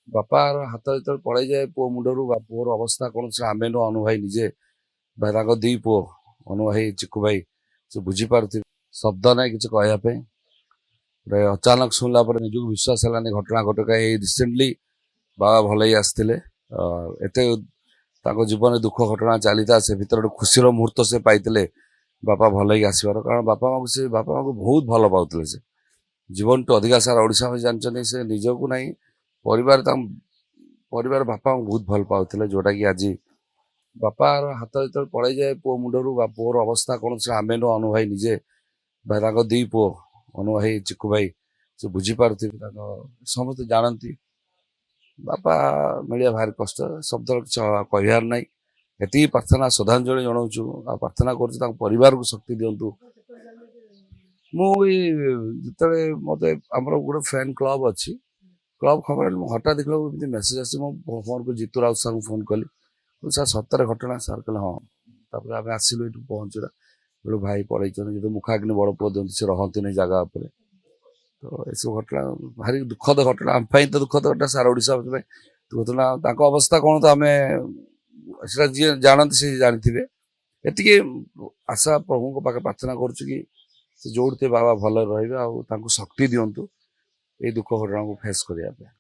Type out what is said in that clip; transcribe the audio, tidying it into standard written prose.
ବାପାର ହାତ ଯେତେବେଳେ ପଳେଇଯାଏ ପୁଅ ମୁଣ୍ଡରୁ ବା ପୁଅର ଅବସ୍ଥା କ'ଣ ସେ ଆମେ ନୁହଁ ଅନୁ ଭାଇ ନିଜେ ବା ତାଙ୍କ ଦି ପୁଅ ଅନୁ ଭାଇ ଚିକୁ ଭାଇ ସେ ବୁଝିପାରୁଥିବେ। ଶବ୍ଦ ନାହିଁ କିଛି କହିବା ପାଇଁ। ଗୋଟେ ଅଚାନକ ଶୁଣିଲା ପରେ ନିଜକୁ ବିଶ୍ୱାସ ହେଲାନି ଘଟଣା ଘଟକା ଏଇ ରିସେଣ୍ଟଲି ବାବା ଭଲ ହେଇ ଆସିଥିଲେ। ଏତେ ତାଙ୍କ ଜୀବନରେ ଦୁଃଖ ଘଟଣା ଚାଲିଥିଲା ସେ ଭିତରେ ଗୋଟେ ଖୁସିର ମୁହୂର୍ତ୍ତ ସେ ପାଇଥିଲେ ବାପା ଭଲ ହେଇକି ଆସିବାର। କାରଣ ବାପା ମାଆଙ୍କୁ ବହୁତ ଭଲ ପାଉଥିଲେ। ସେ ଜୀବନଠୁ ଅଧିକା ସାରା ଓଡ଼ିଶା ଭାଇ ଜାଣିଛନ୍ତି ସେ ନିଜକୁ ନାହିଁ ପରିବାର ବାପାଙ୍କୁ ବହୁତ ଭଲ ପାଉଥିଲେ। ଯୋଉଟାକି ଆଜି ବାପାର ହାତ ଯେତେବେଳେ ପଳେଇଯାଏ ପୁଅ ମୁଣ୍ଡରୁ ବା ପୁଅର ଅବସ୍ଥା କ'ଣ ସେ ଆମେ ନୁହଁ ଅନୁ ଭାଇ ନିଜେ ବା ତାଙ୍କ ଦି ପୁଅ ଅନୁ ଭାଇ ଚିକୁ ଭାଇ ସେ ବୁଝିପାରୁଥିବେ। ତାଙ୍କ ସମସ୍ତେ ଜାଣନ୍ତି ବାପା ମିଳିବା ଭାରି କଷ୍ଟ। ଶବ୍ଦ କିଛି କହିବାର ନାହିଁ। ଏତିକି ପ୍ରାର୍ଥନା ଶ୍ରଦ୍ଧାଞ୍ଜଳି ଜଣାଉଛୁ ଆଉ ପ୍ରାର୍ଥନା କରୁଛୁ ତାଙ୍କ ପରିବାରକୁ ଶକ୍ତି ଦିଅନ୍ତୁ। ମୁଁ ଏଇ ଯେତେବେଳେ ମତେ ଆମର ଗୋଟେ ଫ୍ୟାନ୍ କ୍ଲବ୍ ଅଛି, କ୍ଲବ୍ ଖବର ମୁଁ ହଠାତ୍ ଦେଖିବାକୁ ଏମିତି ମେସେଜ୍ ଆସିଛି। ମୁଁ ଫୋନ୍ କରି ଜିତୁ ରାଉତ ସାର୍ଙ୍କୁ ଫୋନ୍ କଲି, ସାର୍ ସତରେ ଘଟଣା? ସାର୍ କହିଲେ ହଁ। ତାପରେ ଆମେ ଆସିଲୁ ଏଇଠୁ ପହଞ୍ଚିଲା ବେଳୁ ଭାଇ ପଳେଇଛନ୍ତି। ଯେହେତୁ ମୁଖାଗ୍ନି ବଡ଼ ପୁଅ ଦିଅନ୍ତି ସେ ରହନ୍ତିନି ଜାଗା ଉପରେ। ତ ଏସବୁ ଘଟଣା ଭାରି ଦୁଃଖଦ ଘଟଣା ଆମ ପାଇଁ ତ ଦୁଃଖଦ ଘଟଣା ସାରା ଓଡ଼ିଶା ପାଇଁ ଘଟଣା। ତାଙ୍କ ଅବସ୍ଥା କ'ଣ ତ ଆମେ ସେଟା ଯିଏ ଜାଣନ୍ତି ସେ ଜାଣିଥିବେ। ଏତିକି ଆଶା ପ୍ରଭୁଙ୍କ ପାଖେ ପ୍ରାର୍ଥନା କରୁଛୁ କି ସେ ଯୋଉଠି ଥିବେ ବାବା ଭଲରେ ରହିବେ ଆଉ ତାଙ୍କୁ ଶକ୍ତି ଦିଅନ୍ତୁ ଏଇ ଦୁଃଖ ଘଟଣାକୁ ଫେସ୍ କରିବା ପାଇଁ।